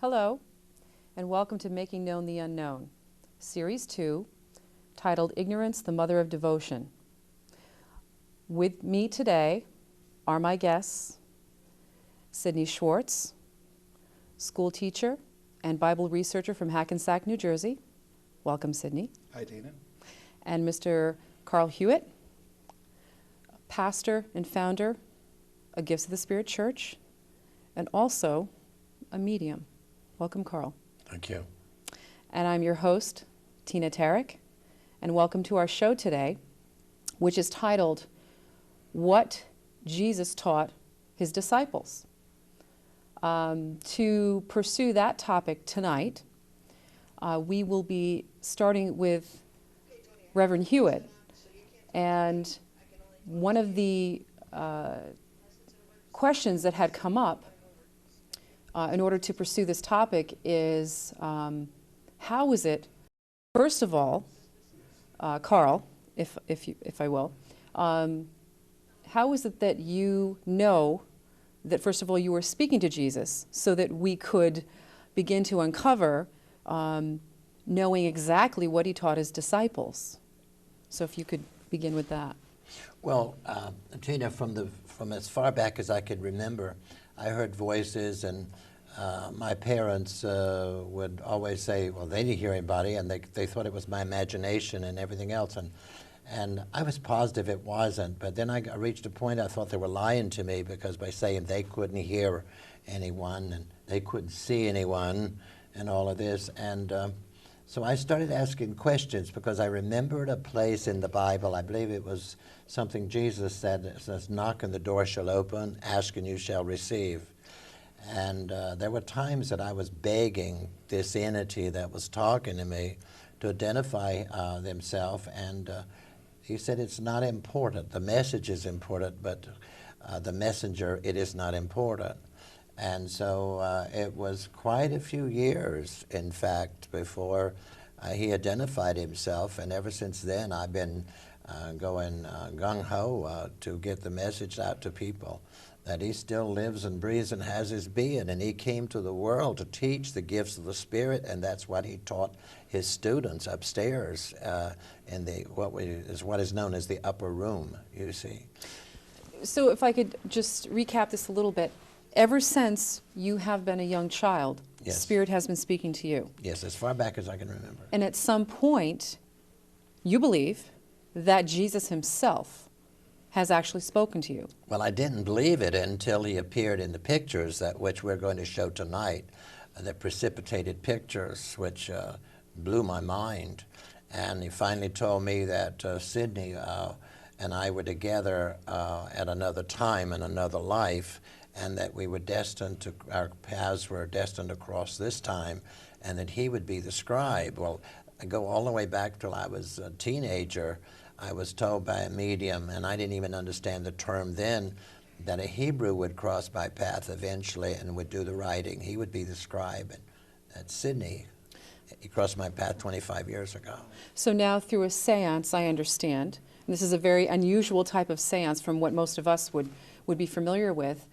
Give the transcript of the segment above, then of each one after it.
Hello, and welcome to Making Known the Unknown, Series 2, titled Ignorance, the Mother of Devotion. With me today are my guests, Sidney Schwartz, school teacher and Bible researcher from Hackensack, New Jersey. Welcome, Sidney. Hi, Dana. And Mr. Carl Hewitt, pastor and founder of Gifts of the Spirit Church, and also a medium. Welcome, Carl. Thank you. And I'm your host, Tina Tarryk, and welcome to our show today, which is titled, What Jesus Taught His Disciples. To pursue that topic tonight, we will be starting with Reverend Hewitt. And one of the questions that had come up in order to pursue this topic is, how is it, first of all, Carl, if I will, how is it that you know that, first of all, you were speaking to Jesus so that we could begin to uncover knowing exactly what he taught his disciples? So if you could begin with that. Well, Tina, from as far back as I could remember, I heard voices, and my parents would always say, well, they didn't hear anybody, and they thought it was my imagination and everything else. And I was positive it wasn't, but then I reached a point I thought they were lying to me, because by saying they couldn't hear anyone and they couldn't see anyone and all of this. And so I started asking questions, because I remembered a place in the Bible, I believe it was something Jesus said, it says, knock and the door shall open, ask and you shall receive. And there were times that I was begging this entity that was talking to me to identify themselves, and he said it's not important. The message is important, but the messenger, it is not important. And so it was quite a few years, in fact, before he identified himself, and ever since then I've been going gung-ho to get the message out to people that he still lives and breathes and has his being, and he came to the world to teach the gifts of the Spirit, and that's what he taught his students upstairs in what is known as the upper room, you see. So if I could just recap this a little bit. Ever since you have been a young child, Yes. Spirit has been speaking to you. Yes, as far back as I can remember. And at some point, you believe that Jesus himself has actually spoken to you. Well, I didn't believe it until he appeared in the pictures which we're going to show tonight, the precipitated pictures, which blew my mind. And he finally told me that Sidney and I were together at another time in another life, and that we were destined to, our paths were destined to cross this time, and that he would be the scribe. Well, I go all the way back till I was a teenager. I was told by a medium, and I didn't even understand the term then, that a Hebrew would cross my path eventually and would do the writing. He would be the scribe. And that's Sidney. He crossed my path 25 years ago. So now through a seance, I understand, and this is a very unusual type of seance from what most of us would be familiar with,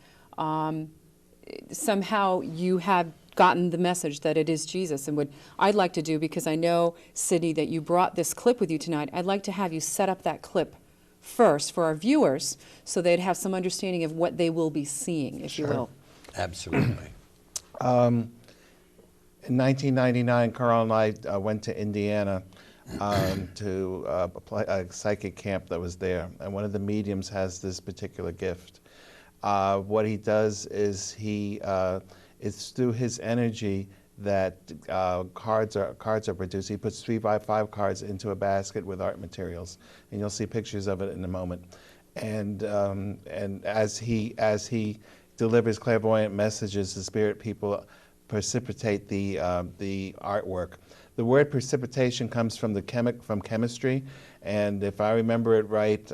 somehow you have gotten the message that it is Jesus. And what I'd like to do, because I know, Sidney, that you brought this clip with you tonight, I'd like to have you set up that clip first for our viewers so they'd have some understanding of what they will be seeing, if you will. Absolutely. In 1999, Carl and I went to Indiana to a psychic camp that was there, and one of the mediums has this particular gift. What he does is it's through his energy that cards are produced. He puts 3x5 cards into a basket with art materials, and you'll see pictures of it in a moment. And as he delivers clairvoyant messages, the spirit people precipitate the artwork. The word precipitation comes from chemistry, and if I remember it right,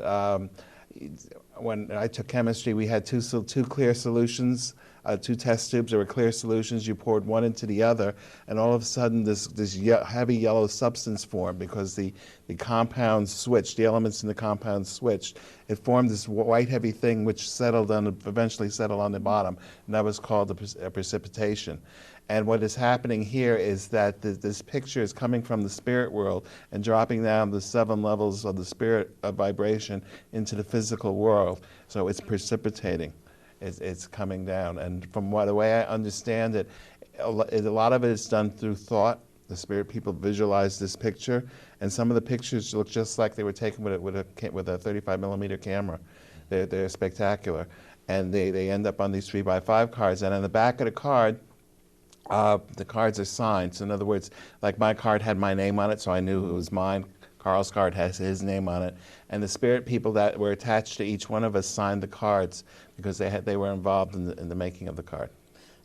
when I took chemistry, we had two clear solutions two test tubes. There were clear solutions. You poured one into the other, and all of a sudden this heavy yellow substance formed because the compounds switched, the elements in the compounds switched. It formed this white heavy thing which eventually settled on the bottom, and that was called a precipitation. And what is happening here is that this picture is coming from the spirit world and dropping down the 7 levels of the spirit of vibration into the physical world. So it's precipitating. It's coming down. And from the way I understand it, a lot of it is done through thought. The spirit people visualize this picture, and some of the pictures look just like they were taken with a 35mm camera. They're spectacular. And they end up on these 3x5 cards. And on the back of the card, the cards are signed. So in other words, like my card had my name on it, so I knew it was mine. Carl's card has his name on it. And the spirit people that were attached to each one of us signed the cards because they were involved in the making of the card.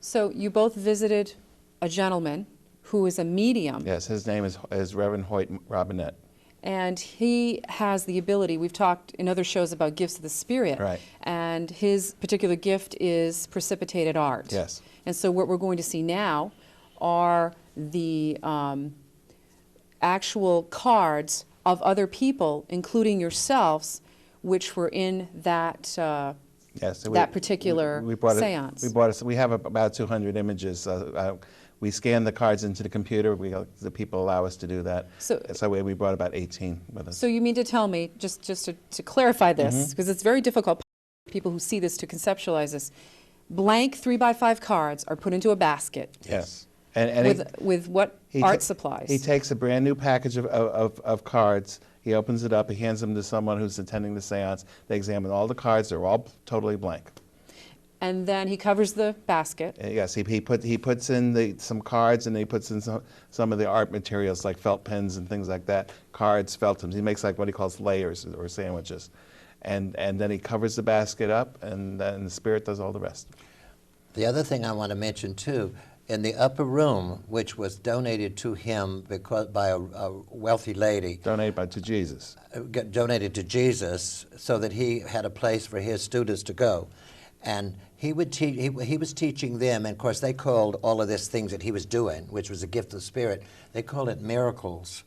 So you both visited a gentleman who is a medium. Yes, his name is Reverend Hewitt Robinette. And he has the ability, we've talked in other shows about gifts of the spirit, Right. And his particular gift is precipitated art. Yes. And so what we're going to see now are the actual cards of other people, including yourselves, which were in that Yes, so that particular seance. We have about 200 images. We scan the cards into the computer. The people allow us to do that. So we brought about 18 with us. So you mean to tell me, just to clarify this, because it's very difficult for people who see this to conceptualize this, blank 3x5 cards are put into a basket. Yes. And with what art supplies? He takes a brand new package of cards. He opens it up. He hands them to someone who's attending the seance. They examine all the cards. They're all totally blank. And then he covers the basket. Yes, he puts in some cards, and he puts in some of the art materials like felt pens and things like that. Cards, felt pens. He makes like what he calls layers or sandwiches, and then he covers the basket up, and then the spirit does all the rest. The other thing I want to mention too, in the upper room, which was donated to him by a wealthy lady. Donated to Jesus. Donated to Jesus, so that he had a place for his students to go. And he was teaching them, and of course they called all of this things that he was doing, which was a gift of the Spirit, they called it miracles.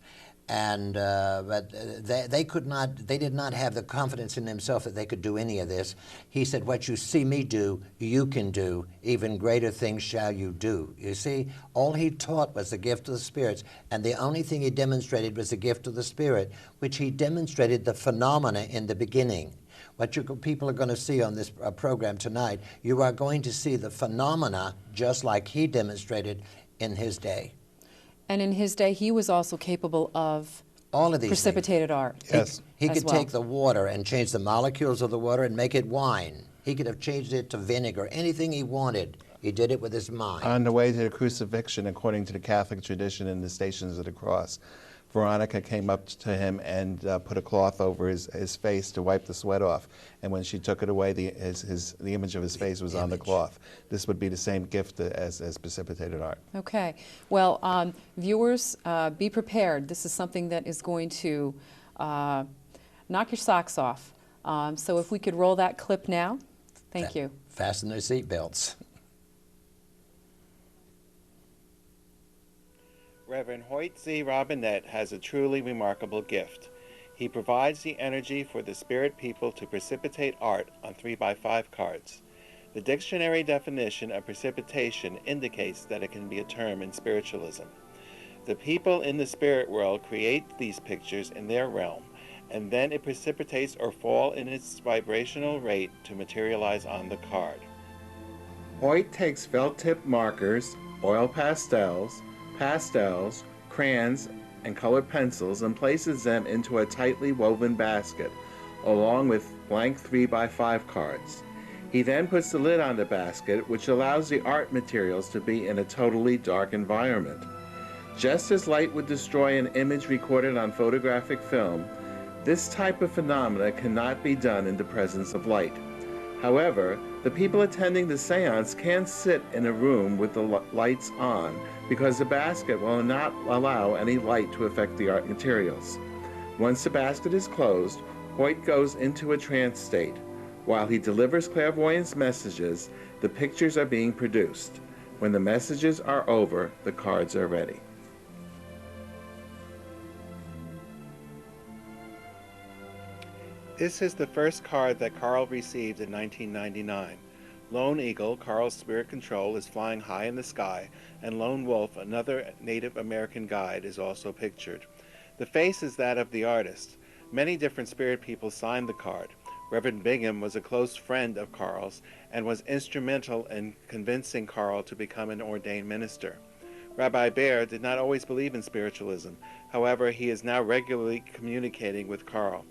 And but they did not have the confidence in themselves that they could do any of this. He said, what you see me do, you can do. Even greater things shall you do. You see, all he taught was the gift of the spirits, and the only thing he demonstrated was the gift of the Spirit, which he demonstrated the phenomena in the beginning. What people are going to see on this program tonight, you are going to see the phenomena just like he demonstrated in his day. And in his day, he was also capable of all of these precipitated art. Yes. He could take the water and change the molecules of the water and make it wine. He could have changed it to vinegar, anything he wanted. He did it with his mind. On the way to the crucifixion, according to the Catholic tradition in the Stations of the Cross, Veronica came up to him and put a cloth over his face to wipe the sweat off. And when she took it away, the image of his face was on the cloth. This would be the same gift as precipitated art. Okay. Well, viewers, be prepared. This is something that is going to knock your socks off. So if we could roll that clip now. Thank you. Fasten their seatbelts. Reverend Hewitt Z. Robinette has a truly remarkable gift. He provides the energy for the spirit people to precipitate art on 3x5 cards. The dictionary definition of precipitation indicates that it can be a term in spiritualism. The people in the spirit world create these pictures in their realm, and then it precipitates or falls in its vibrational rate to materialize on the card. Hewitt takes felt-tip markers, oil pastels, crayons, and colored pencils and places them into a tightly woven basket, along with blank 3x5 cards. He then puts the lid on the basket, which allows the art materials to be in a totally dark environment. Just as light would destroy an image recorded on photographic film, this type of phenomena cannot be done in the presence of light. However, the people attending the seance can sit in a room with the lights on because the basket will not allow any light to affect the art materials. Once the basket is closed, Hewitt goes into a trance state. While he delivers clairvoyance messages, The pictures are being produced. When the messages are over, the cards are ready. This is the first card that Carl received in 1999. Lone Eagle, Carl's spirit control, is flying high in the sky, and Lone Wolf, another Native American guide, is also pictured. The face is that of the artist. Many different spirit people signed the card. Reverend Bingham was a close friend of Carl's and was instrumental in convincing Carl to become an ordained minister. Rabbi Bear did not always believe in spiritualism. However, he is now regularly communicating with Carl.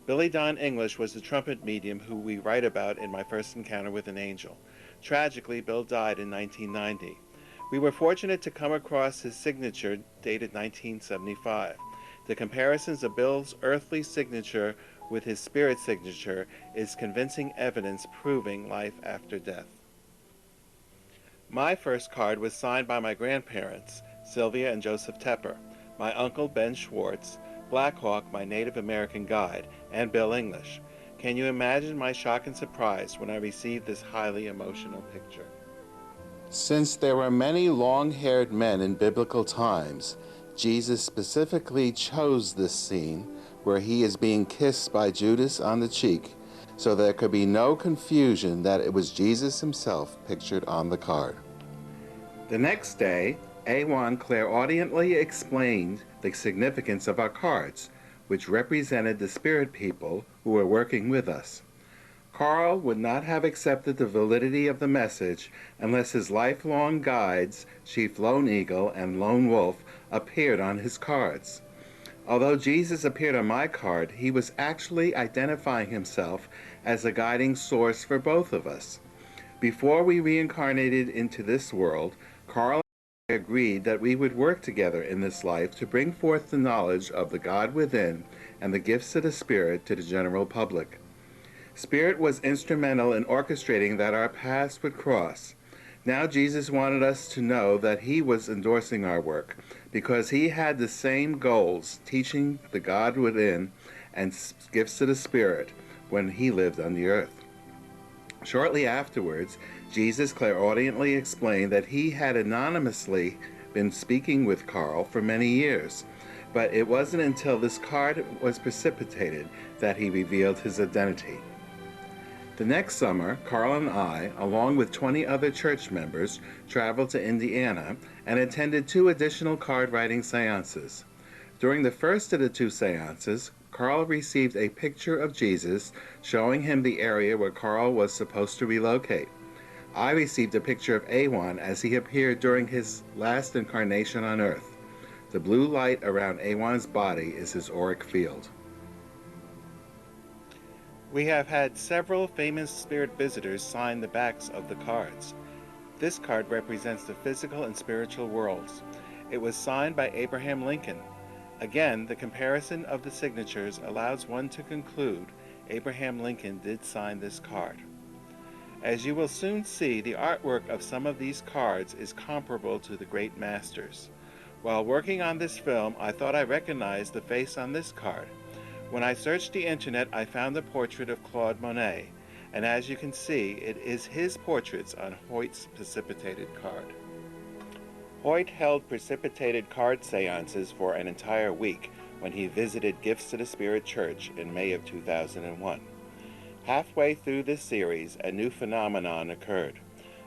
Billy Don English was the trumpet medium who we write about in My First Encounter with an Angel. Tragically, Bill died in 1990. We were fortunate to come across his signature dated 1975. The comparisons of Bill's earthly signature with his spirit signature is convincing evidence proving life after death. My first card was signed by my grandparents, Sylvia and Joseph Tepper, my uncle Ben Schwartz, Black Hawk, my Native American guide, and Bill English. Can you imagine my shock and surprise when I received this highly emotional picture? Since there were many long-haired men in biblical times, Jesus specifically chose this scene where he is being kissed by Judas on the cheek, so there could be no confusion that it was Jesus himself pictured on the card. The next day, A1 clairaudiently explained the significance of our cards, which represented the spirit people who were working with us. Carl would not have accepted the validity of the message unless his lifelong guides, Chief Lone Eagle and Lone Wolf, appeared on his cards. Although Jesus appeared on my card, he was actually identifying himself as a guiding source for both of us. Before we reincarnated into this world, Carl and I agreed that we would work together in this life to bring forth the knowledge of the God within and the gifts of the Spirit to the general public. Spirit was instrumental in orchestrating that our paths would cross. Now Jesus wanted us to know that he was endorsing our work because he had the same goals, teaching the God within and gifts of the Spirit when he lived on the earth. Shortly afterwards, Jesus clairaudiently explained that he had anonymously been speaking with Carl for many years, but it wasn't until this card was precipitated that he revealed his identity. The next summer, Carl and I, along with 20 other church members, traveled to Indiana and attended 2 additional card-writing seances. During the first of the 2 seances, Carl received a picture of Jesus showing him the area where Carl was supposed to relocate. I received a picture of A1 as he appeared during his last incarnation on Earth. The blue light around A1's body is his auric field. We have had several famous spirit visitors sign the backs of the cards. This card represents the physical and spiritual worlds. It was signed by Abraham Lincoln. Again, the comparison of the signatures allows one to conclude Abraham Lincoln did sign this card. As you will soon see, the artwork of some of these cards is comparable to the great masters. While working on this film, I thought I recognized the face on this card. When I searched the internet, I found the portrait of Claude Monet, and as you can see, it is his portraits on Hoyt's precipitated card. Hoyt held precipitated card seances for an entire week when he visited Gifts to the Spirit Church in May of 2001. Halfway through this series, a new phenomenon occurred.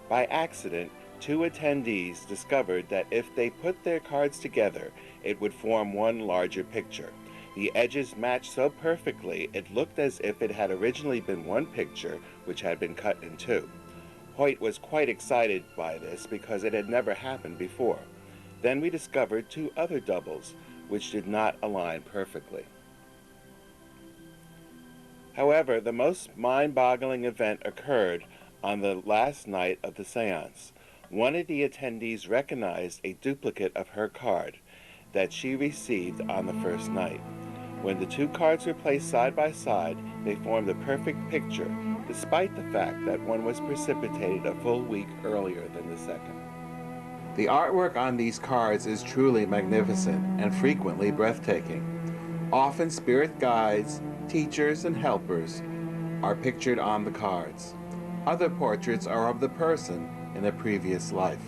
By accident, 2 attendees discovered that if they put their cards together, it would form one larger picture. The edges matched so perfectly, it looked as if it had originally been one picture, which had been cut in 2. Hoyt was quite excited by this because it had never happened before. Then we discovered 2 other doubles, which did not align perfectly. However, the most mind-boggling event occurred on the last night of the seance. One of the attendees recognized a duplicate of her card that she received on the first night. When the 2 cards were placed side by side, they formed a perfect picture, despite the fact that one was precipitated a full week earlier than the second. The artwork on these cards is truly magnificent and frequently breathtaking. Often spirit guides, teachers, and helpers are pictured on the cards. Other portraits are of the person in a previous life.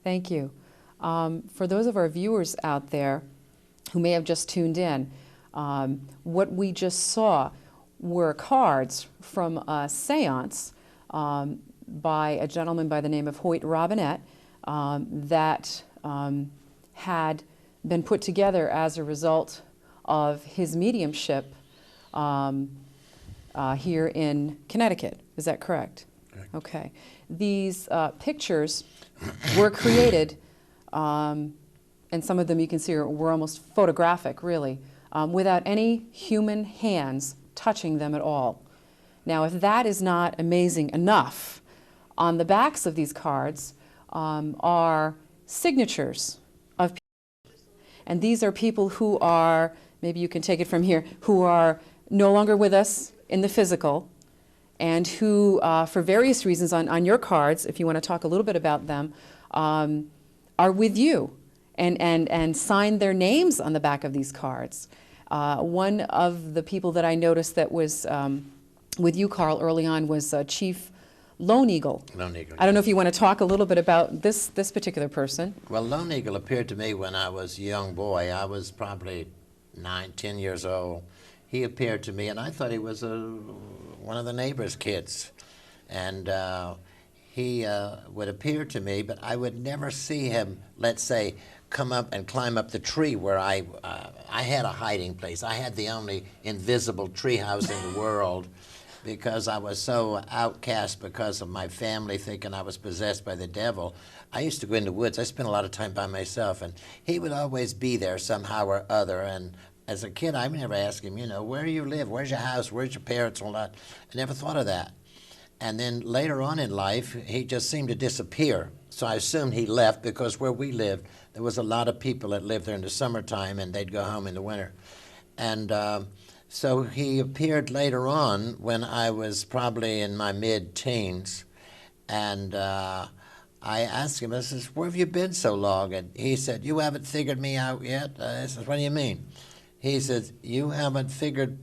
Thank you. For those of our viewers out there who may have just tuned in, what we just saw were cards from a seance by a gentleman by the name of Hewitt that had been put together as a result of his mediumship here in Connecticut. Is that correct? Correct. Okay. These pictures were created, and some of them you can see were almost photographic, really, without any human hands touching them at all. Now, if that is not amazing enough, on the backs of these cards are signatures of people. And these are people who are, maybe you can take it from here, who are no longer with us in the physical, and who, for various reasons on your cards, if you want to talk a little bit about them, are with you and sign their names on the back of these cards. One of the people that I noticed that was with you, Carl, early on was Chief Lone Eagle. Lone Eagle. I don't know if you want to talk a little bit about this particular person. Well, Lone Eagle appeared to me when I was a young boy. I was probably 9, 10 years old. He appeared to me, and I thought he was one of the neighbors' kids. And he would appear to me, but I would never see him, let's say, come up and climb up the tree where I had a hiding place. I had the only invisible tree house in the world because I was so outcast because of my family thinking I was possessed by the devil. I used to go in the woods. I spent a lot of time by myself, and he would always be there somehow or other. And as a kid, I never asked him, you know, where do you live? Where's your house? Where's your parents? All that. I never thought of that. And then later on in life, he just seemed to disappear. So I assumed he left because where we lived, there was a lot of people that lived there in the summertime, and they'd go home in the winter. And so he appeared later on when I was probably in my mid-teens. And I asked him, I says, where have you been so long? And he said, you haven't figured me out yet? I said, what do you mean? He said, you haven't figured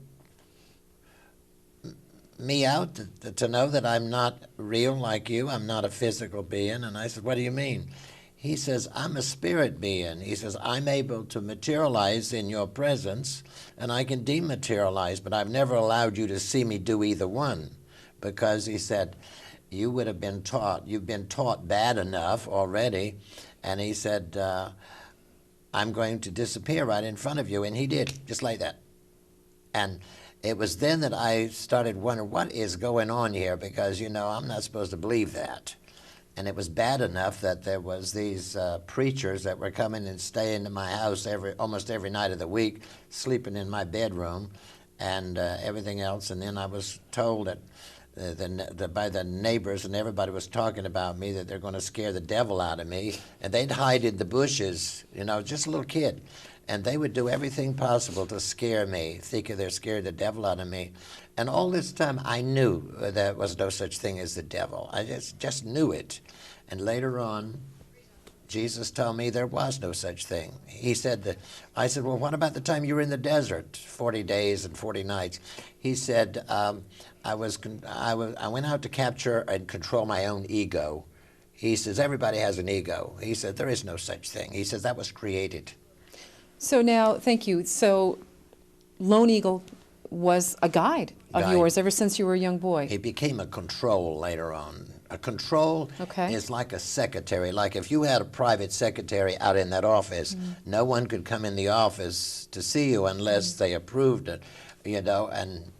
me out to know that I'm not real like you. I'm not a physical being. And I said, what do you mean? He says, I'm a spirit being. He says, I'm able to materialize in your presence, and I can dematerialize, but I've never allowed you to see me do either one. Because he said, you would have been taught, you've been taught bad enough already. And he said, I'm going to disappear right in front of you. And he did, just like that. And it was then that I started wondering, what is going on here? Because, you know, I'm not supposed to believe that. And it was bad enough that there was these preachers that were coming and staying in my house almost every night of the week, sleeping in my bedroom and everything else. And then I was told that by the neighbors, and everybody was talking about me, that they're going to scare the devil out of me, and they'd hide in the bushes, you know, just a little kid, and they would do everything possible to scare me, thinking they're scared the devil out of me. And all this time I knew there was no such thing as the devil. I just knew it. And later on, Jesus told me there was no such thing. He said that, I said, well, what about the time you were in the desert, 40 days and 40 nights? He said, I went out to capture and control my own ego. He says, everybody has an ego. He said, there is no such thing. He says, that was created. So now, thank you. So Lone Eagle was a guide of yours ever since you were a young boy. He became a control later on. A control is like a secretary. Like if you had a private secretary out in that office, no one could come in the office to see you unless they approved it, you know, and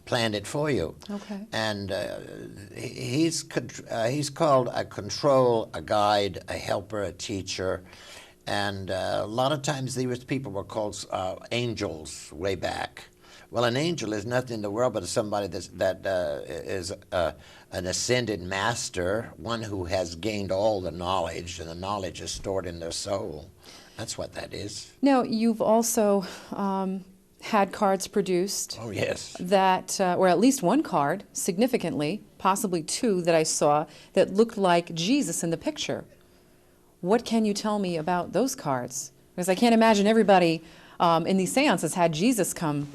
planned it for you. Okay. And he's called a control, a guide, a helper, a teacher. And a lot of times these people were called angels way back. Well, an angel is nothing in the world but somebody that is an ascended master, one who has gained all the knowledge, and the knowledge is stored in their soul. That's what that is. Now, you've also had cards produced. Oh, yes. That, or at least one card, significantly, possibly two that I saw, that looked like Jesus in the picture. What can you tell me about those cards? Because I can't imagine everybody in these seances had Jesus come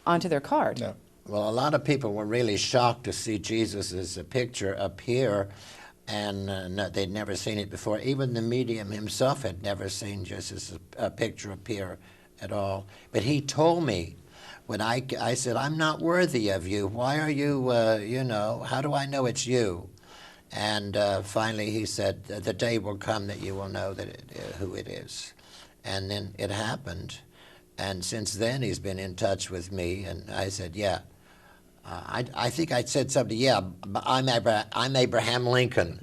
onto their card. No. Well, a lot of people were really shocked to see Jesus' picture appear, and they'd never seen it before. Even the medium himself had never seen Jesus' picture appear at all. But he told me, when I said, I'm not worthy of you. Why are you, you know, how do I know it's you? And finally he said, the day will come that you will know that who it is. And then it happened. And since then he's been in touch with me, and I said, yeah. I think I said something, yeah, I'm Abraham Lincoln.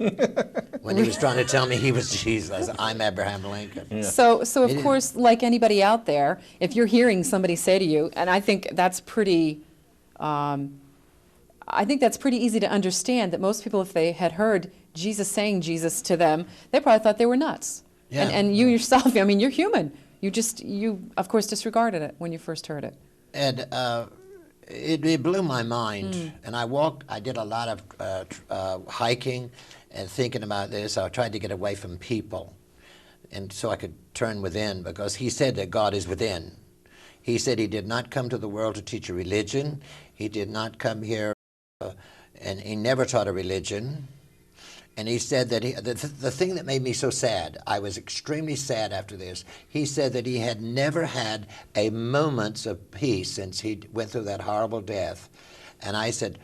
When he was trying to tell me he was Jesus, I'm Abraham Lincoln. Yeah. So of course, like anybody out there, if you're hearing somebody say to you, and I think that's pretty easy to understand, that most people, if they had heard Jesus saying Jesus to them, they probably thought they were nuts. Yeah. And you yourself, I mean, you're human. You of course disregarded it when you first heard it. And it blew my mind. And I did a lot of hiking and thinking about this. I tried to get away from people, and so I could turn within, because he said that God is within. He said he did not come to the world to teach a religion. He did not come here, and he never taught a religion. And he said that the thing that made me so sad, I was extremely sad after this, he said that he had never had a moment of peace since he went through that horrible death. And I said,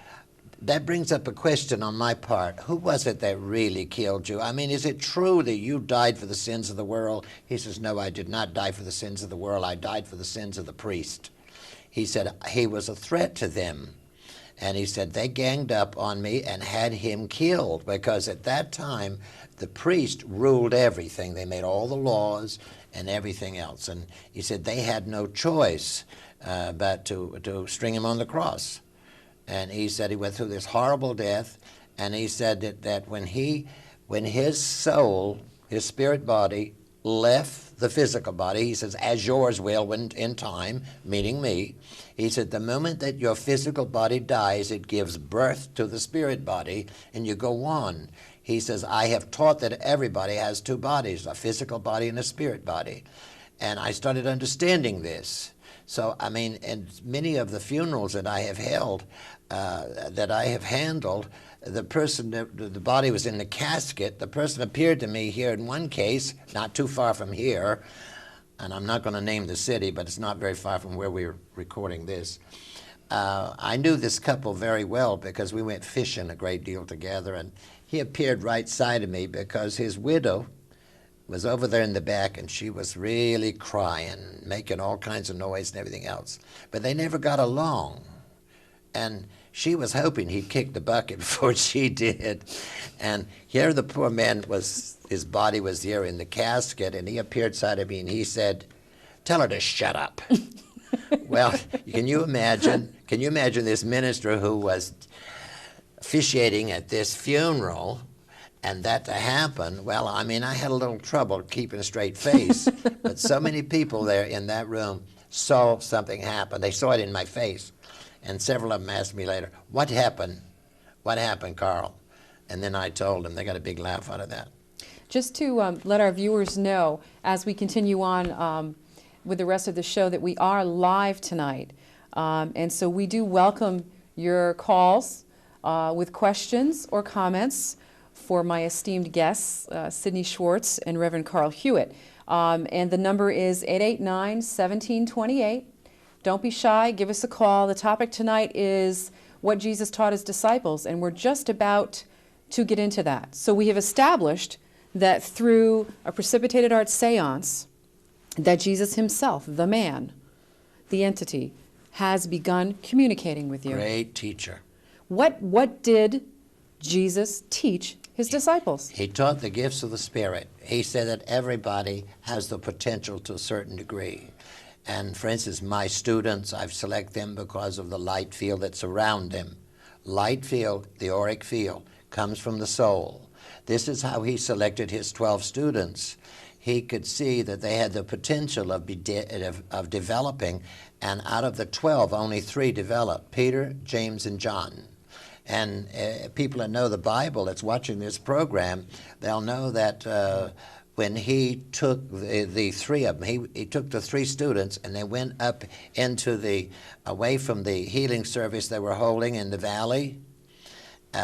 that brings up a question on my part. Who was it that really killed you? I mean, is it true that you died for the sins of the world? He says, no, I did not die for the sins of the world. I died for the sins of the priest. He said, he was a threat to them. And he said, they ganged up on me and had him killed, because at that time, the priest ruled everything. They made all the laws and everything else. And he said they had no choice but to string him on the cross. And he said he went through this horrible death. And he said that when his soul, his spirit body, left the physical body, he says, as yours will when in time, meaning me. He said, the moment that your physical body dies, it gives birth to the spirit body, and you go on. He says, I have taught that everybody has two bodies, a physical body and a spirit body. And I started understanding this. So, I mean, in many of the funerals that I have held, that I have handled, the person, the body was in the casket. The person appeared to me here in one case, not too far from here, and I'm not going to name the city, but it's not very far from where we're recording this. I knew this couple very well because we went fishing a great deal together, and he appeared right side of me because his widow was over there in the back, and she was really crying, making all kinds of noise and everything else. But they never got along, and she was hoping he'd kick the bucket before she did. And here the poor man was, his body was there in the casket, and he appeared side of me, and he said, tell her to shut up. Well, can you imagine this minister who was officiating at this funeral, and that to happen, well, I mean, I had a little trouble keeping a straight face, but so many people there in that room saw something happen. They saw it in my face, and several of them asked me later, what happened? What happened, Carl? And then I told them. They got a big laugh out of that. Just to let our viewers know, as we continue on with the rest of the show, that we are live tonight. And so we do welcome your calls with questions or comments for my esteemed guests, Sidney Schwartz and Reverend Carl Hewitt. And the number is 889-1728. Don't be shy. Give us a call. The topic tonight is what Jesus taught his disciples, and we're just about to get into that. So we have established that through a precipitated art seance, that Jesus himself, the man, the entity, has begun communicating with you. Great teacher. What did Jesus teach his disciples? He taught the gifts of the Spirit. He said that everybody has the potential to a certain degree. And for instance, my students, I've selected them because of the light field that's around them. Light field, the auric field, comes from the soul. This is how he selected his 12 students. He could see that they had the potential of developing, and out of the 12, only 3 developed, Peter, James, and John. And people that know the Bible that's watching this program, they'll know that when he took the 3 of them, he took the 3 students and they went up into away from the healing service they were holding in the valley,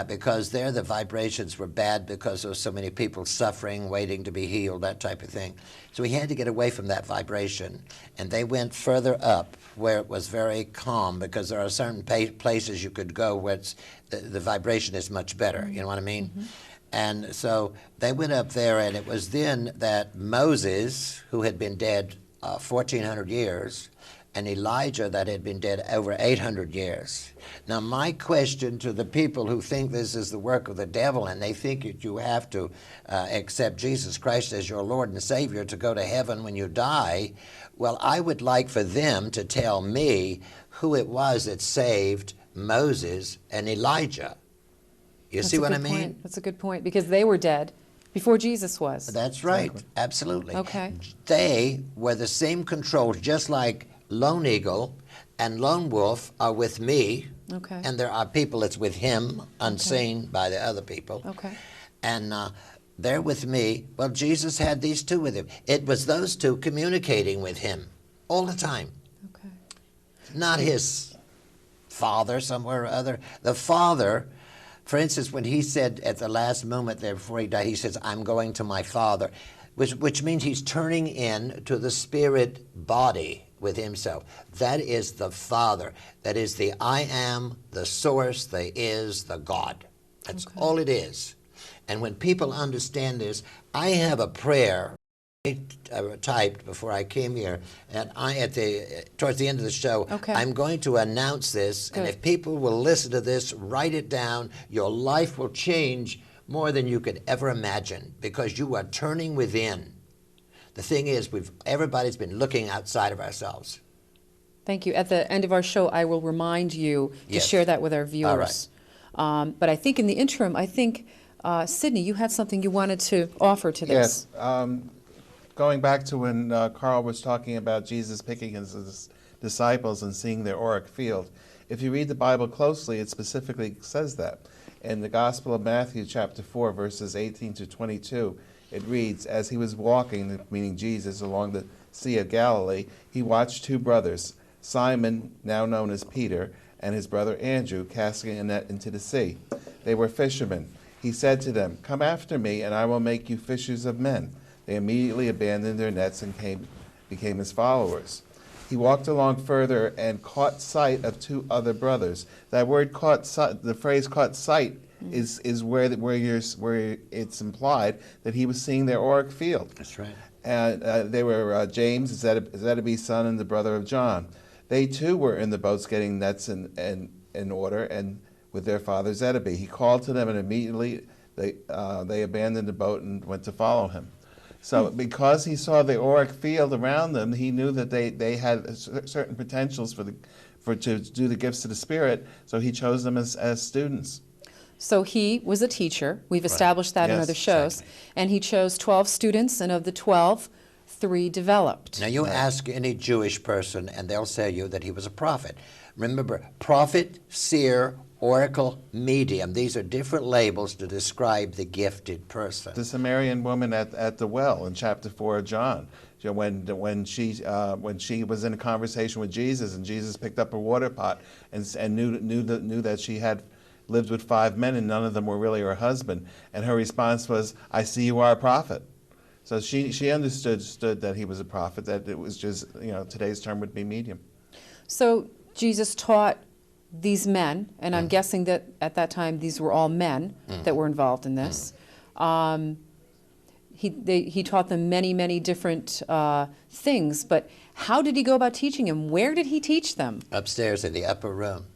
because there the vibrations were bad because there were so many people suffering, waiting to be healed, that type of thing. So he had to get away from that vibration. And they went further up where it was very calm, because there are certain places you could go where the vibration is much better, you know what I mean? Mm-hmm. And so they went up there, and it was then that Moses, who had been dead 1,400 years, and Elijah that had been dead over 800 years. Now my question to the people who think this is the work of the devil, and they think that you have to accept Jesus Christ as your Lord and Savior to go to heaven when you die, well, I would like for them to tell me who it was that saved Moses and Elijah. You see what I mean? Point. That's a good point, because they were dead before Jesus was. That's right, absolutely. Okay. They were the same controls, just like Lone Eagle and Lone Wolf are with me, okay, and there are people that's with him, unseen by the other people. Okay. And they're with me. Well, Jesus had these 2 with him. It was those 2 communicating with him all the time. Okay. Not his father somewhere or other. The Father, for instance, when he said at the last moment there before he died, he says, I'm going to my Father, which means he's turning in to the spirit body with himself. That is the Father. That is the I am, the source, the is, the God. That's all it is. And when people understand this, I have a prayer I typed before I came here, and towards the end of the show, I'm going to announce this. Good. And if people will listen to this, write it down, your life will change more than you could ever imagine, because you are turning within. The thing is, everybody's been looking outside of ourselves. Thank you. At the end of our show, I will remind you to share that with our viewers. All right. But I think in the interim, Sidney, you had something you wanted to offer to this. Yes. Going back to when Carl was talking about Jesus picking his disciples and seeing their auric field, if you read the Bible closely, it specifically says that. In the Gospel of Matthew, chapter 4, verses 18 to 22, it reads, as he was walking, meaning Jesus, along the Sea of Galilee, he watched 2 brothers, Simon, now known as Peter, and his brother Andrew, casting a net into the sea. They were fishermen. He said to them, come after me, and I will make you fishers of men. They immediately abandoned their nets and became his followers. He walked along further and caught sight of 2 other brothers. That word caught sight, the phrase caught sight, is where it's implied that he was seeing their auric field. That's right. And they were James, Zebedee's son, and the brother of John. They too were in the boats getting nets in order, and with their father Zebedee. He called to them, and immediately they abandoned the boat and went to follow him. So because he saw the auric field around them, he knew that they had certain potentials to do the gifts of the Spirit, so he chose them as students. So he was a teacher. We've established that in Yes, other shows. exactly. And he chose 12 students, and of the 12, 3 developed. Now you ask any Jewish person and they'll tell you that he was a prophet. Remember, prophet, seer, oracle, medium. These are different labels to describe the gifted person. The Samaritan woman at the well in chapter 4 of John, you know, when she was in a conversation with Jesus, and Jesus picked up a water pot and knew that she had lived with 5 men and none of them were really her husband, and her response was, "I see you are a prophet." So she understood that he was a prophet, that it was just, you know, today's term would be medium. So Jesus taught these men, and I'm guessing that at that time these were all men that were involved in this. He taught them many, many different things, but how did he go about teaching them? Where did he teach them? Upstairs in the upper room.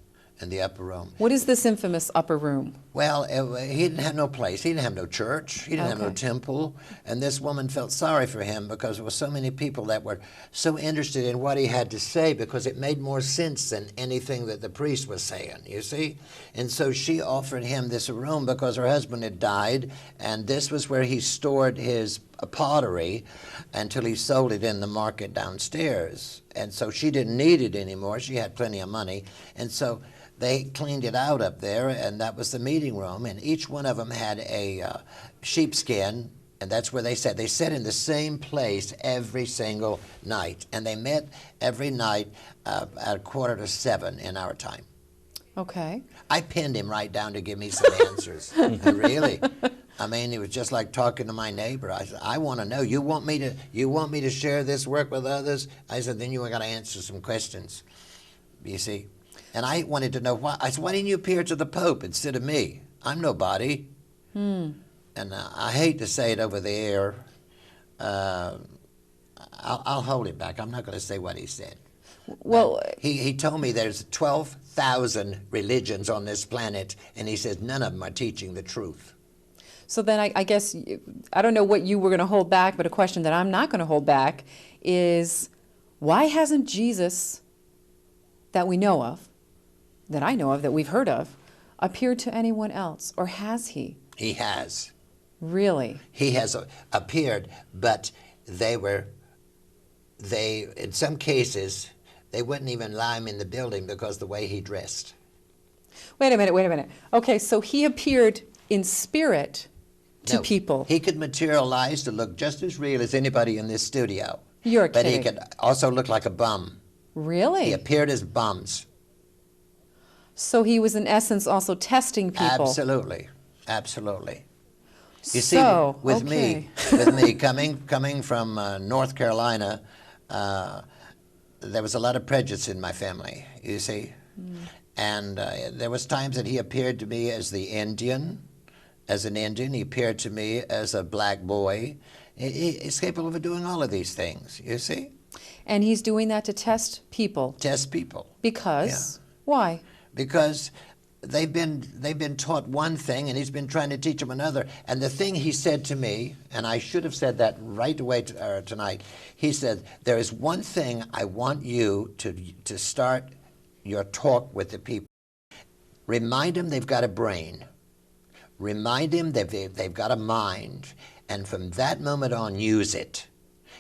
What is this infamous upper room? Well, he didn't have no place. He didn't have no church. He didn't have no Okay. temple. And this woman felt sorry for him because there were so many people that were so interested in what he had to say because it made more sense than anything that the priest was saying, you see? And so she offered him this room because her husband had died, and this was where he stored his pottery until he sold it in the market downstairs. And so she didn't need it anymore. She had plenty of money. And so they cleaned it out up there, and that was the meeting room. And each one of them had a sheepskin, and that's where they sat. They sat in the same place every single night, and they met every night at 6:45 in our time. Okay. I pinned him right down to give me some answers. Really. I mean, it was just like talking to my neighbor. I said, "I want to know. You want me to share this work with others?" I said, "Then you got to answer some questions." You see. And I wanted to know why. I said, "Why didn't you appear to the Pope instead of me? I'm nobody." And I hate to say it over the air. I'll hold it back. I'm not going to say what he said. Well, He told me there's 12,000 religions on this planet, and he says none of them are teaching the truth. so then I guess, I don't know what you were going to hold back, but a question that I'm not going to hold back is, why hasn't Jesus, that we know of, that I know of, that we've heard of, appeared to anyone else, or has he? He has. Really? He has appeared, but in some cases, they wouldn't even allow him in the building because the way he dressed. Wait a minute. Okay, so he appeared in spirit to No, people. He could materialize to look just as real as anybody in this studio. You're But kidding. he could also look like a bum. Really? He appeared as bums. So he was in essence also testing people. Absolutely. Absolutely. You So, see, with okay. me coming from North Carolina, there was a lot of prejudice in my family, you see. And there was times that he appeared to me as an Indian. He appeared to me as a black boy. He's capable of doing all of these things, you see. And he's doing that to test people. Test people. Because? Why? Because they've been taught one thing, and he's been trying to teach them another. And the thing he said to me, and I should have said that right away tonight, he said, "There is one thing I want you to start your talk with the people. Remind them they've got a brain. Remind them that they've got a mind. And from that moment on, use it."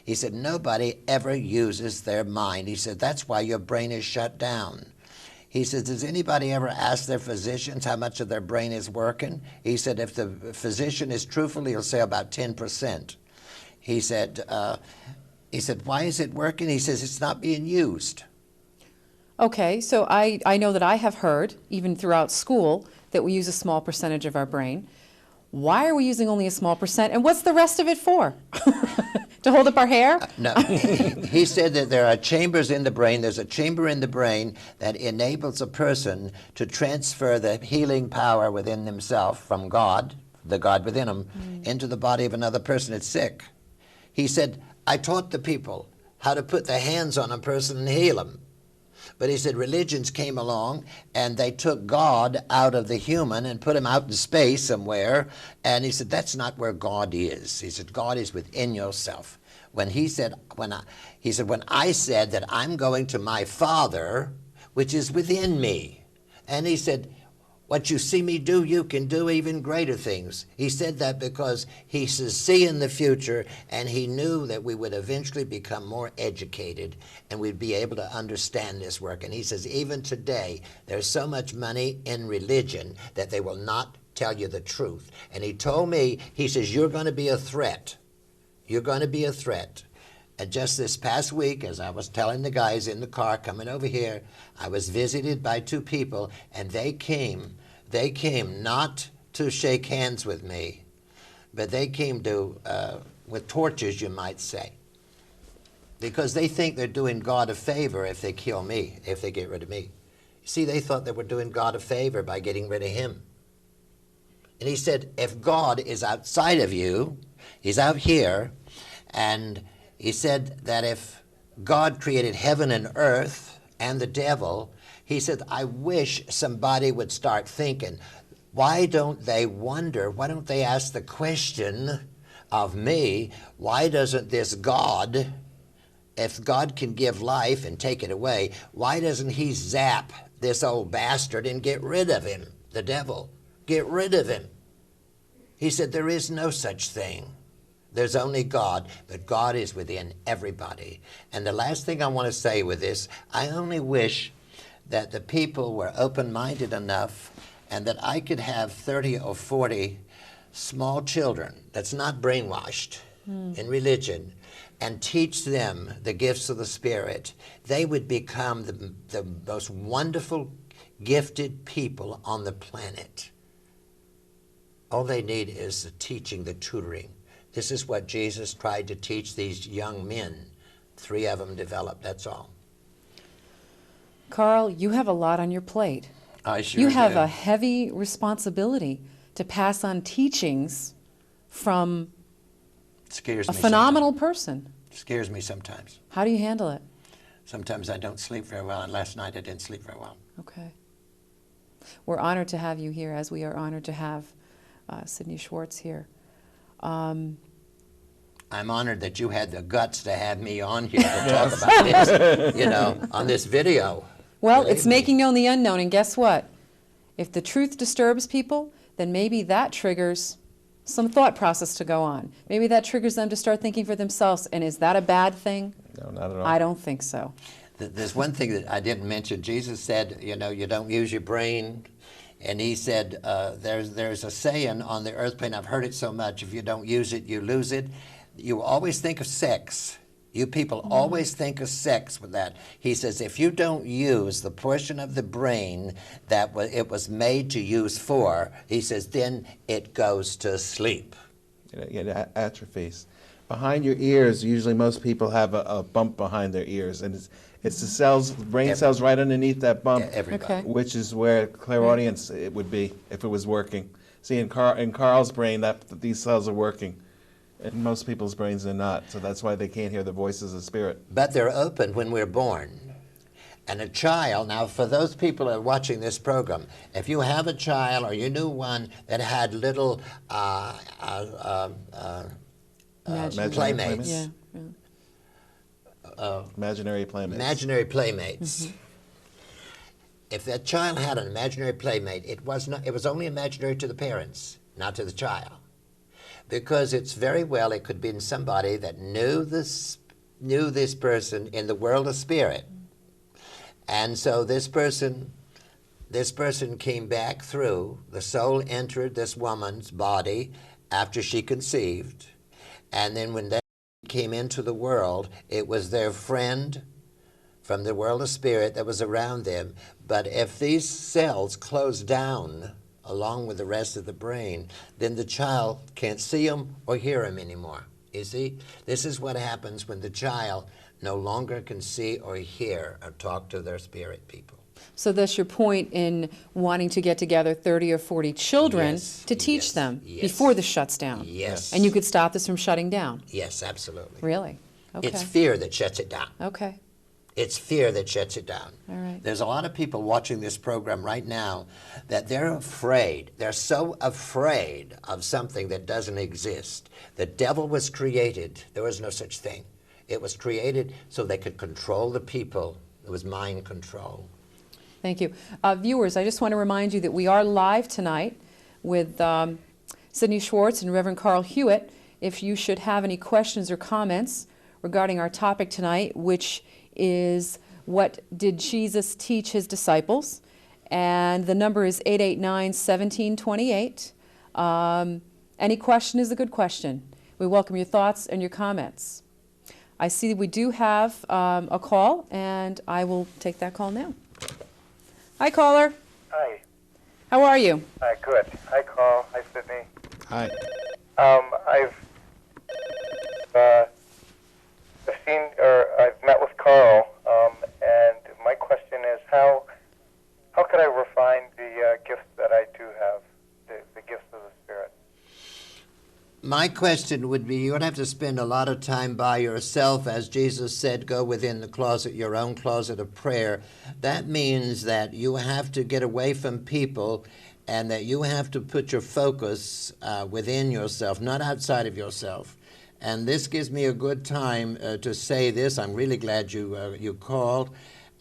He said, "Nobody ever uses their mind." He said, "That's why your brain is shut down." He said, "Does anybody ever ask their physicians how much of their brain is working?" He said, "If the physician is truthful, he'll say about 10%. He said, "Why is it working?" He says, "It's not being used." Okay, so I know that I have heard, even throughout school, that we use a small percentage of our brain. Why are we using only a small percent, and what's the rest of it for? To hold up our hair? No, he said that there are chambers in the brain. There's a chamber in the brain that enables a person to transfer the healing power within themselves from God, the God within them, into the body of another person that's sick. He said, "I taught the people how to put their hands on a person and heal them." But he said religions came along and they took God out of the human and put him out in space somewhere. And he said, that's not where God is. He said, God is within yourself. When I said that I'm going to my Father, which is within me. And he said, What you see me do, you can do even greater things. He said that because he says, see in the future, and he knew that we would eventually become more educated and we'd be able to understand this work. And he says, even today, there's so much money in religion that they will not tell you the truth. And he told me, he says, you're going to be a threat. You're going to be a threat. And just this past week, as I was telling the guys in the car coming over here, I was visited by two people, and they came not to shake hands with me, but they came to, with torches, you might say, because they think they're doing God a favor if they kill me, if they get rid of me. See, they thought they were doing God a favor by getting rid of him. And he said, if God is outside of you, he's out here, and he said that if God created heaven and earth and the devil, he said, I wish somebody would start thinking, why don't they wonder, why don't they ask the question of me, why doesn't this God, if God can give life and take it away, why doesn't he zap this old bastard and get rid of him, the devil? Get rid of him. He said, there is no such thing. There's only God, but God is within everybody. And the last thing I want to say with this, I only wish that the people were open-minded enough and that I could have 30 or 40 small children that's not brainwashed in religion and teach them the gifts of the Spirit. They would become the most wonderful, gifted people on the planet. All they need is the teaching, the tutoring. This is what Jesus tried to teach these young men. 3 of them developed, that's all. Carl, you have a lot on your plate. I sure You have do. a heavy responsibility to pass on teachings from Scares a me phenomenal person. sometimes. Scares me sometimes. How do you handle it? Sometimes I don't sleep very well, and last night I didn't sleep very well. Okay. We're honored to have you here, as we are honored to have Sidney Schwartz here. I'm honored that you had the guts to have me on here to talk about this, you know, on this video. Well, Believe it's me. making known the unknown, and guess what? If the truth disturbs people, then maybe that triggers some thought process to go on. Maybe that triggers them to start thinking for themselves, and is that a bad thing? No, not at all. I don't think so. There's one thing that I didn't mention. Jesus said, you know, you don't use your brain. And he said, there's a saying on the earth plane, I've heard it so much, if you don't use it, you lose it. You always think of sex. You people always think of sex with that. He says, if you don't use the portion of the brain that it was made to use for, he says, then it goes to sleep. It atrophies. Behind your ears, usually most people have a bump behind their ears, and it's the cells, brain cells right underneath that bump, Everybody. Okay. which is where clairaudience it would be if it was working. See, in Carl's brain, these cells are working. In most people's brains, they're not, so that's why they can't hear the voices of spirit. But they're open when we're born. And a child, now for those people that are watching this program, if you have a child or you knew one that had little Imagine- playmates, Yeah. Imaginary playmates. imaginary playmates. If that child had an imaginary playmate, it was only imaginary to the parents, not to the child. Because it's very well, it could be somebody that knew this person in the world of spirit. And so this person came back through, the soul entered this woman's body after she conceived. And then when they came into the world, it was their friend from the world of spirit that was around them. But if these cells close down along with the rest of the brain, then the child can't see them or hear them anymore. You see, this is what happens when the child no longer can see or hear or talk to their spirit people. So that's your point in wanting to get together 30 or 40 children Yes, to teach yes, them yes. before this shuts down. Yes. And you could stop this from shutting down. Yes, absolutely. Really? Okay. It's fear that shuts it down. Okay. It's fear that shuts it down. All right. There's a lot of people watching this program right now that they're afraid. They're so afraid of something that doesn't exist. The devil was created. There was no such thing. It was created so they could control the people. It was mind control. Thank you. Viewers, I just want to remind you that we are live tonight with Sidney Schwartz and Reverend Carl Hewitt. If you should have any questions or comments regarding our topic tonight, which is what did Jesus teach his disciples? And the number is 889-1728. Any question is a good question. We welcome your thoughts and your comments. I see that we do have a call, and I will take that call now. Hi, caller. Hi. How are you? Hi, good. Hi, Carl. Hi, Sidney. Hi. I've seen, or I've met with Carl, and my question is how could I refine the gifts that I do have, the gifts of the Spirit? My question would be, you would have to spend a lot of time by yourself. As Jesus said, go within the closet, your own closet of prayer. That means that you have to get away from people and that you have to put your focus within yourself, not outside of yourself. And this gives me a good time to say this. I'm really glad you called.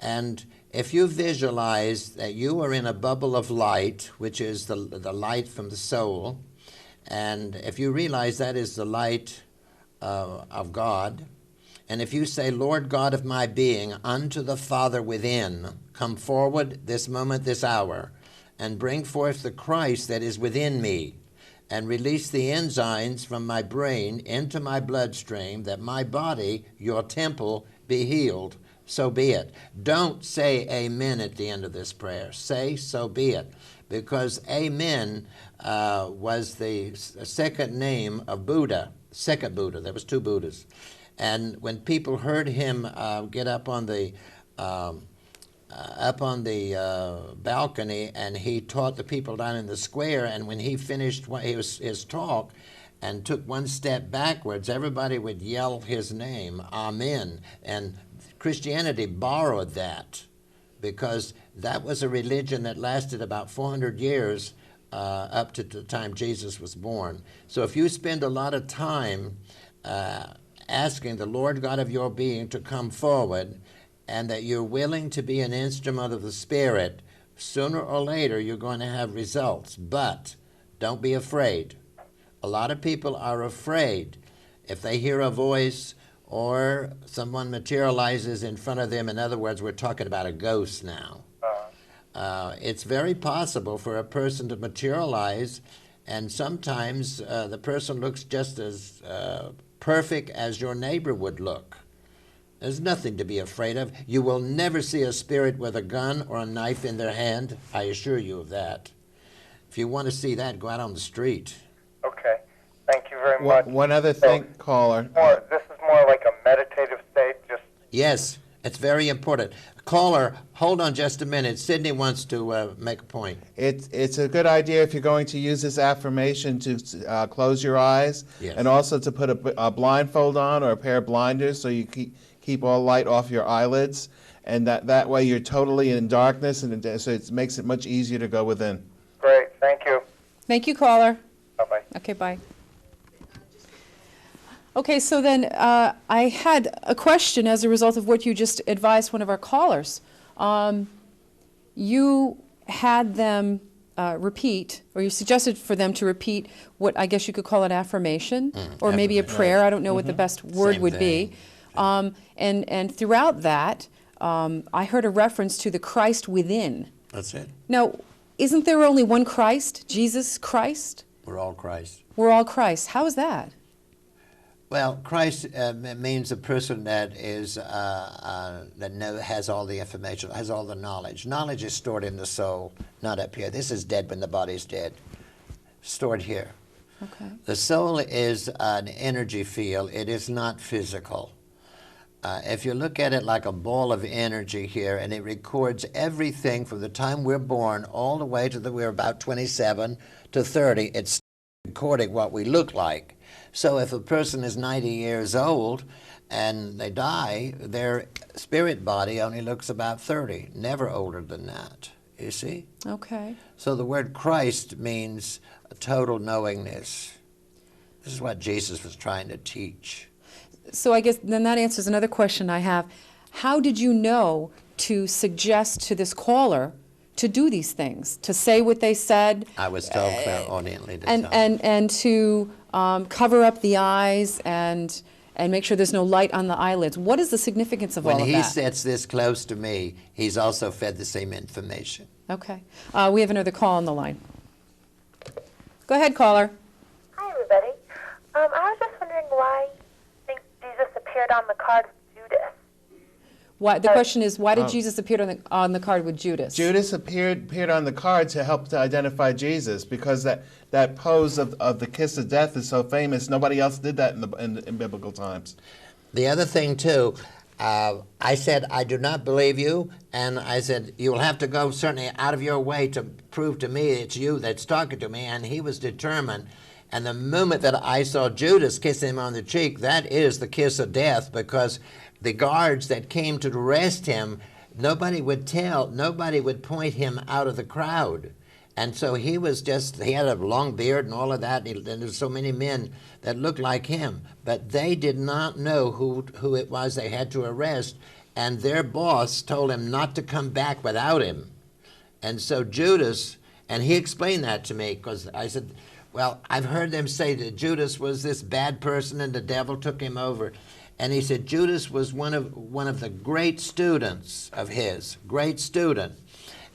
And if you visualize that you are in a bubble of light, which is the light from the soul, and if you realize that is the light of God, and if you say, Lord God of my being, unto the Father within, come forward this moment, this hour, and bring forth the Christ that is within me, and release the enzymes from my brain into my bloodstream, that my body, your temple, be healed. So be it. Don't say amen at the end of this prayer. Say, so be it. Because amen was the second name of Buddha, second Buddha. There was two Buddhas. And when people heard him get up on the balcony, and he taught the people down in the square, and when he finished his talk and took one step backwards, everybody would yell his name, Amen. And Christianity borrowed that, because that was a religion that lasted about 400 years up to the time Jesus was born. So if you spend a lot of time asking the Lord God of your being to come forward, and that you're willing to be an instrument of the Spirit, sooner or later you're going to have results. But don't be afraid. A lot of people are afraid if they hear a voice or someone materializes in front of them. In other words, we're talking about a ghost now. It's very possible for a person to materialize, and sometimes the person looks just as perfect as your neighbor would look. There's nothing to be afraid of. You will never see a spirit with a gun or a knife in their hand. I assure you of that. If you want to see that, go out on the street. Okay. Thank you very much. One other thing, caller. This is more like a meditative state, just... Yes, it's very important. Caller, hold on just a minute. Sidney wants to make a point. It's a good idea if you're going to use this affirmation to close your eyes, Yes. and also to put a blindfold on or a pair of blinders so you keep all light off your eyelids, and that way you're totally in darkness, and so it makes it much easier to go within. Great. Thank you. Thank you, caller. Bye-bye. Okay, bye. Okay, so then I had a question as a result of what you just advised one of our callers. You had them repeat, or you suggested for them to repeat what I guess you could call an affirmation, or maybe a prayer. I don't know what the best word Same would thing. be. And throughout that, I heard a reference to the Christ within. That's it. Now, isn't there only one Christ, Jesus Christ? We're all Christ. We're all Christ. How is that? Well, Christ means a person that is has all the information, has all the knowledge. Knowledge is stored in the soul, not up here. This is dead when the body's dead. Stored here. Okay. The soul is an energy field. It is not physical. If you look at it like a ball of energy here, and it records everything from the time we're born all the way to we're about 27 to 30, it's recording what we look like. So if a person is 90 years old and they die, their spirit body only looks about 30, never older than that, you see? Okay. So the word Christ means total knowingness. This is what Jesus was trying to teach. So I guess then that answers another question I have. How did you know to suggest to this caller to do these things, to say what they said. I was told clairaudiently to and, tell. and to cover up the eyes and make sure there's no light on the eyelids. What is the significance of all When of he that? sits this close to me, he's also fed the same information. Okay. We have another call on the line. Go ahead, caller. Hi, everybody. I was just wondering why you think Jesus appeared on the card with Judas. Why, the question is, why did Jesus appear on the card with Judas? Judas appeared on the card to help to identify Jesus, because that pose of the kiss of death is so famous. Nobody else did that in biblical times. The other thing, too, I said, I do not believe you, and I said, you will have to go certainly out of your way to prove to me it's you that's talking to me, and he was determined. And the moment that I saw Judas kiss him on the cheek, that is the kiss of death, because the guards that came to arrest him, nobody would point him out of the crowd. And so he had a long beard and all of that, and there's so many men that looked like him. But they did not know who it was they had to arrest, and their boss told him not to come back without him. And so Judas, and he explained that to me, because I said, well, I've heard them say that Judas was this bad person and the devil took him over. And he said Judas was one of the great students of his, great student.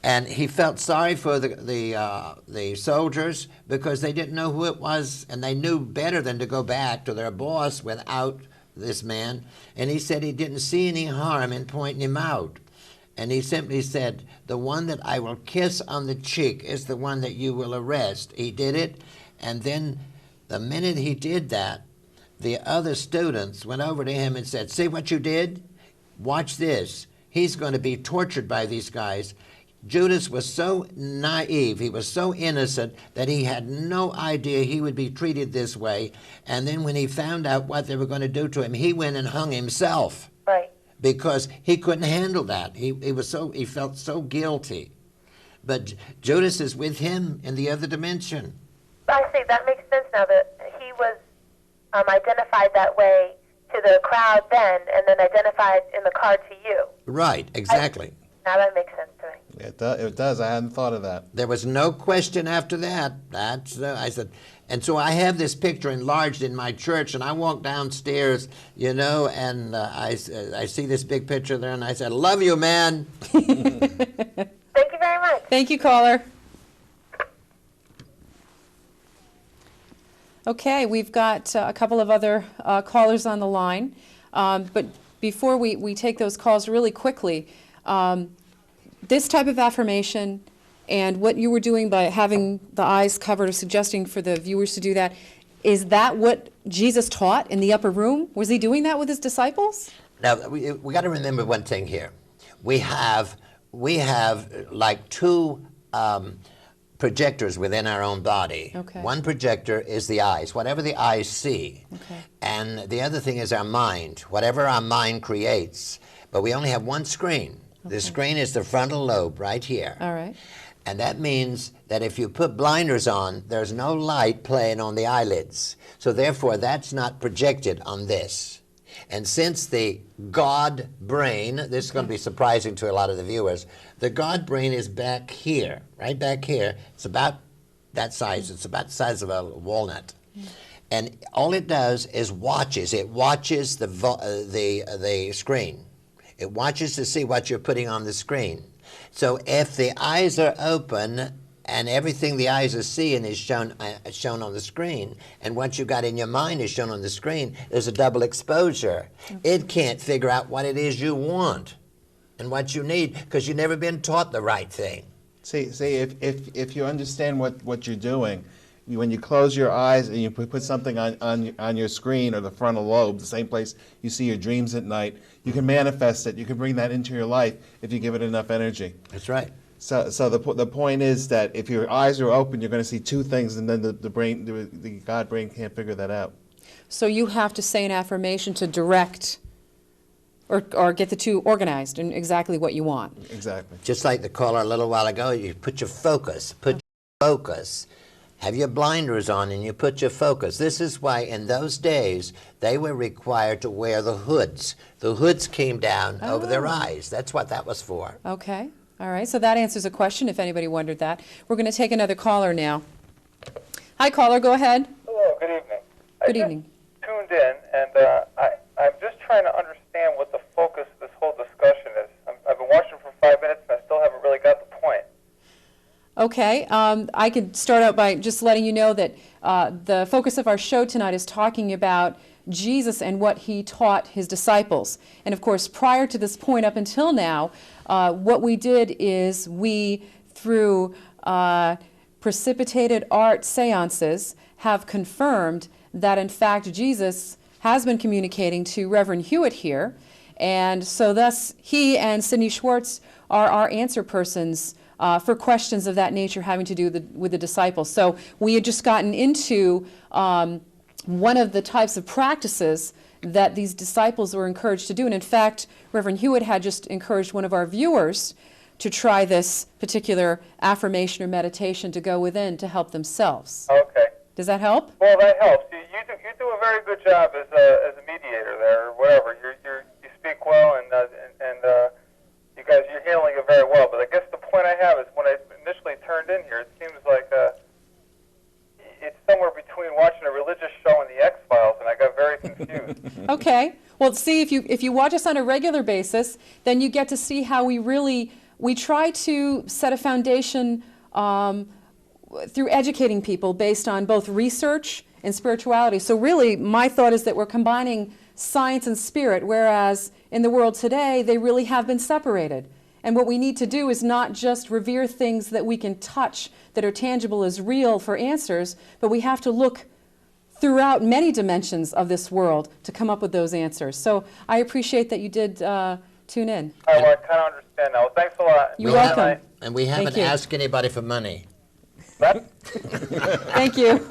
And he felt sorry for the soldiers because they didn't know who it was, and they knew better than to go back to their boss without this man. And he said he didn't see any harm in pointing him out. And he simply said, the one that I will kiss on the cheek is the one that you will arrest. He did it, and then the minute he did that, the other students went over to him and said, see what you did? Watch this. He's going to be tortured by these guys. Judas was so naive, he was so innocent that he had no idea he would be treated this way. And then when he found out what they were going to do to him, he went and hung himself. Right. Because he couldn't handle that. He felt so guilty. But Judas is with him in the other dimension. I see. That makes sense now that he was identified that way to the crowd then, and then identified in the card to you. Right, exactly. Now that makes sense to me. It does. I hadn't thought of that. There was no question after that. I said, and so I have this picture enlarged in my church, and I walk downstairs, and I see this big picture there, and I said, love you, man. Thank you very much. Thank you, caller. Okay, we've got a couple of other callers on the line. But before we take those calls really quickly, this type of affirmation and what you were doing by having the eyes covered or suggesting for the viewers to do that, is that what Jesus taught in the upper room? Was he doing that with his disciples? Now, we got to remember one thing here. We have like two projectors within our own body. Okay. One projector is the eyes, whatever the eyes see. Okay. And the other thing is our mind, whatever our mind creates. But we only have one screen. The screen is the frontal lobe right here. All right. And that means that if you put blinders on, there's no light playing on the eyelids. So therefore, that's not projected on this. And since the God brain, this is going to be surprising to a lot of the viewers, the God brain is back here, right back here. It's about that size. It's about the size of a walnut. And all it does is watches. It watches the screen. It watches to see what you're putting on the screen. So if the eyes are open and everything the eyes are seeing is shown on the screen, and what you got in your mind is shown on the screen, there's a double exposure. It can't figure out what it is you want and what you need because you've never been taught the right thing. See, if you understand what you're doing, when you close your eyes and you put something on your screen or the frontal lobe, the same place you see your dreams at night, you can manifest it. You can bring that into your life if you give it enough energy. That's right. So the point is that if your eyes are open, you're going to see two things, and then the God brain can't figure that out. So you have to say an affirmation to direct or get the two organized in exactly what you want. Exactly. Just like the caller a little while ago, you put your focus have your blinders on and you put your focus. This is why in those days they were required to wear the hoods. The hoods came down over their eyes. That's what that was for. Okay. All right. So that answers a question, if anybody wondered that. We're going to take another caller now. Hi, caller. Go ahead. Hello, good evening. Good evening. Tuned in, and I'm just trying to understand what the focus of this whole discussion is. I've been watching for 5 minutes, and I still haven't really got the point. Okay, I could start out by just letting you know that the focus of our show tonight is talking about Jesus and what he taught his disciples. And of course, prior to this point up until now, what we did is we, through precipitated art seances, have confirmed that in fact Jesus has been communicating to Reverend Hewitt here. And so thus he and Sidney Schwartz are our answer persons for questions of that nature having to do with the disciples. So we had just gotten into one of the types of practices that these disciples were encouraged to do. And in fact, Reverend Hewitt had just encouraged one of our viewers to try this particular affirmation or meditation to go within to help themselves. Okay. Does that help? Well, that helps. You do a very good job as a mediator there, or whatever. You speak well, and you guys, you're handling it very well. But I guess the point I have is when I initially turned in here, it seems like it's somewhere between watching a religious show and the X-Files, and I got very confused. Okay. Well, see, if you watch us on a regular basis, then you get to see how we try to set a foundation through educating people based on both research and spirituality. So really, my thought is that we're combining science and spirit, whereas in the world today, they really have been separated. And what we need to do is not just revere things that we can touch, that are tangible as real for answers, but we have to look throughout many dimensions of this world to come up with those answers. So I appreciate that you did tune in. All right, well, I kind of understand now. Well, thanks a lot. You're welcome. And we haven't you. asked anybody for money. What? Thank you.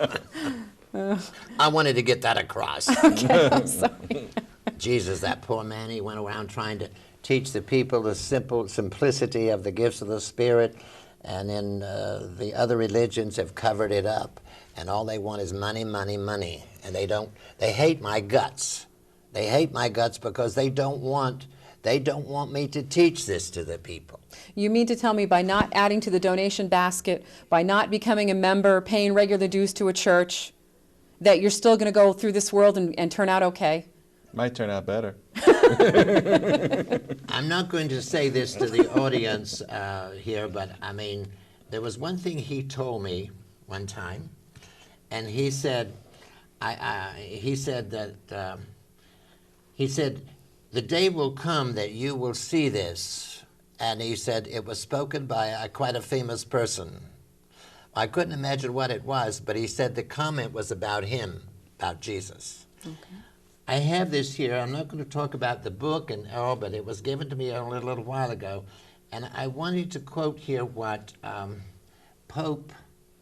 I wanted to get that across. Okay, I'm sorry. Jesus, that poor man, he went around trying to teach the people the simplicity of the gifts of the Spirit, and then the other religions have covered it up, and all they want is money, money, money, and they hate my guts. They hate my guts because they don't want me to teach this to the people. You mean to tell me by not adding to the donation basket, by not becoming a member, paying regular dues to a church, that you're still going to go through this world and turn out okay? Might turn out better. I'm not going to say this to the audience here, but I mean, there was one thing he told me one time, and he said, he said, the day will come that you will see this, and he said it was spoken by quite a famous person. I couldn't imagine what it was, but he said the comment was about him, about Jesus. Okay. I have this here. I'm not going to talk about the book and all, but it was given to me a little while ago. And I wanted to quote here what Pope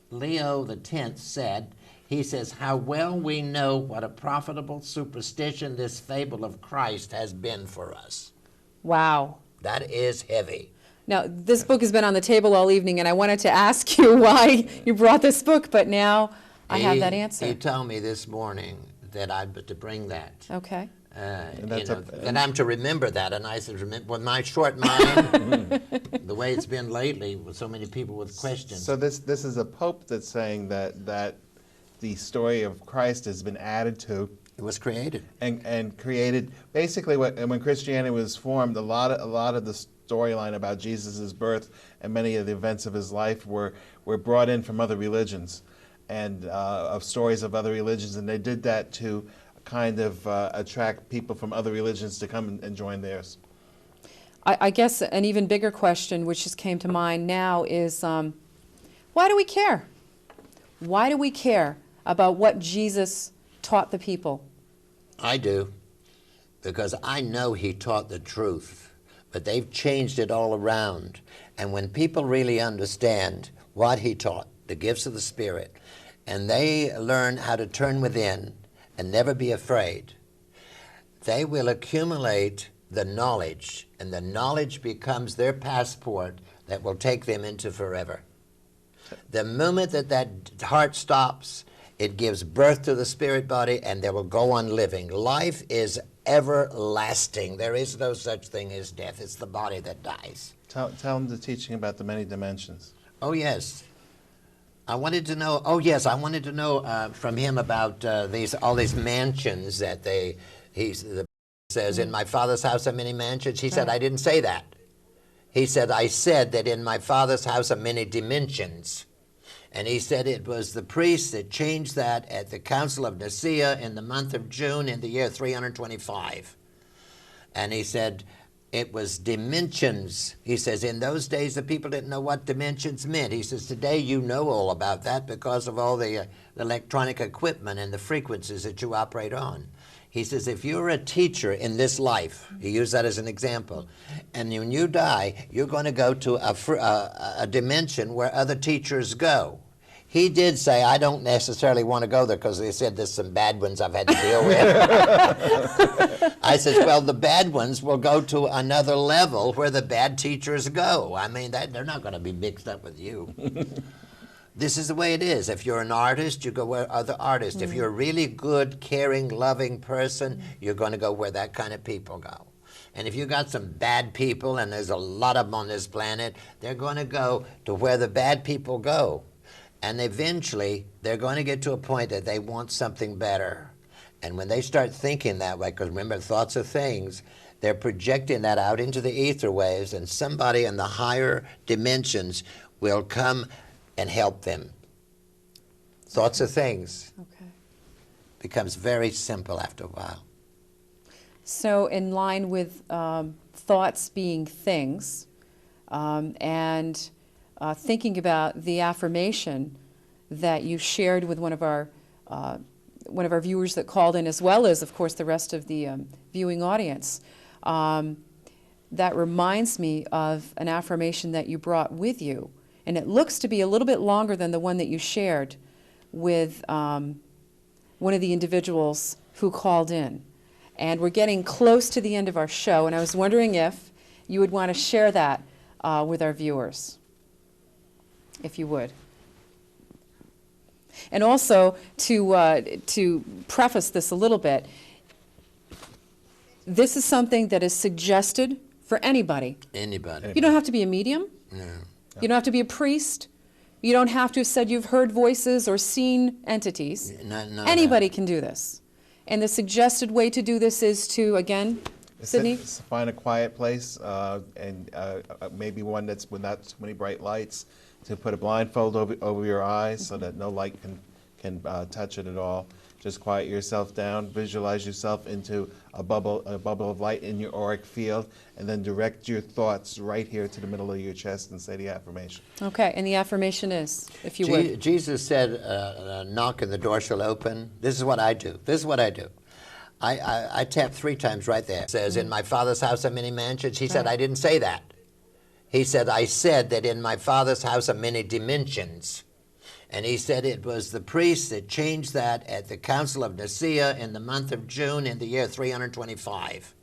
Leo X said. He says, "How well we know what a profitable superstition this fable of Christ has been for us." Wow. That is heavy. Now, this book has been on the table all evening, and I wanted to ask you why you brought this book, but now I have that answer. He told me this morning that I'm to bring that. Okay. That I'm to remember that, and I said, with my short mind, the way it's been lately, with so many people with questions. So this is a pope that's saying that the story of Christ has been added to. It was created. And created. Basically, when Christianity was formed, a lot of the storyline about Jesus' birth and many of the events of his life were brought in from other religions, and of stories of other religions, and they did that to kind of attract people from other religions to come and join theirs. I guess an even bigger question, which just came to mind now, is why do we care? Why do we care about what Jesus taught the people? I do, because I know he taught the truth, but they've changed it all around. And when people really understand what he taught, the gifts of the Spirit, and they learn how to turn within and never be afraid, they will accumulate the knowledge, and the knowledge becomes their passport that will take them into forever. The moment that that heart stops, it gives birth to the spirit body, and they will go on living. Life is everlasting. There is no such thing as death. It's the body that dies. Tell them the teaching about the many dimensions. Oh, yes. I wanted to know, oh, yes, I wanted to know from him about all these mansions that he says, in my Father's house are many mansions. He said, I didn't say that. He said, I said that in my Father's house are many dimensions. And he said it was the priest that changed that at the Council of Nicaea in the month of June in the year 325. And he said it was dimensions. He says, in those days the people didn't know what dimensions meant. He says, today you know all about that because of all the electronic equipment and the frequencies that you operate on. He says, if you're a teacher in this life, he used that as an example, and when you die, you're going to go to a dimension where other teachers go. He did say, I don't necessarily want to go there because they said there's some bad ones I've had to deal with. I said, well, the bad ones will go to another level where the bad teachers go. I mean, they're not going to be mixed up with you. This is the way it is. If you're an artist, you go where other artists. If you're a really good, caring, loving person, you're going to go where that kind of people go. And if you got some bad people, and there's a lot of them on this planet, they're going to go to where the bad people go. And eventually, they're going to get to a point that they want something better. And when they start thinking that way, because remember, thoughts are things, they're projecting that out into the ether waves, and somebody in the higher dimensions will come and help them. Thoughts are things. Okay. Becomes very simple after a while. So in line with thoughts being things, and thinking about the affirmation that you shared with one of our viewers that called in, as well as, of course, the rest of the viewing audience, that reminds me of an affirmation that you brought with you. And it looks to be a little bit longer than the one that you shared with one of the individuals who called in. And we're getting close to the end of our show, and I was wondering if you would want to share that with our viewers, if you would. And also, to preface this a little bit, this is something that is suggested for anybody. Anybody. You don't have to be a medium. No. You don't have to be a priest. You don't have to have said you've heard voices or seen entities. No, Anybody can do this. And the suggested way to do this is to, again, Sidney? Find a quiet place, and maybe one that's without too many bright lights, to put a blindfold over your eyes so that no light can touch it at all. Just quiet yourself down, visualize yourself into a bubble of light in your auric field, and then direct your thoughts right here to the middle of your chest and say the affirmation. Okay, and the affirmation is, if you would. Jesus said, knock and the door shall open. This is what I do. This is what I do. I tap 3 times right there. It says, in my Father's house are many mansions. He said, I didn't say that. He said, I said that in my Father's house are many dimensions. And he said it was the priest that changed that at the Council of Nicaea in the month of June in the year 325.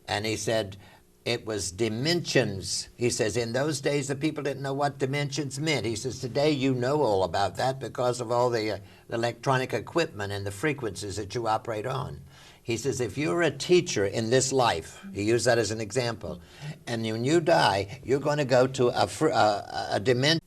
And he said it was dimensions. He says, in those days the people didn't know what dimensions meant. He says, today you know all about that because of all the electronic equipment and the frequencies that you operate on. He says, if you're a teacher in this life, he used that as an example, and when you die, you're going to go to a dimension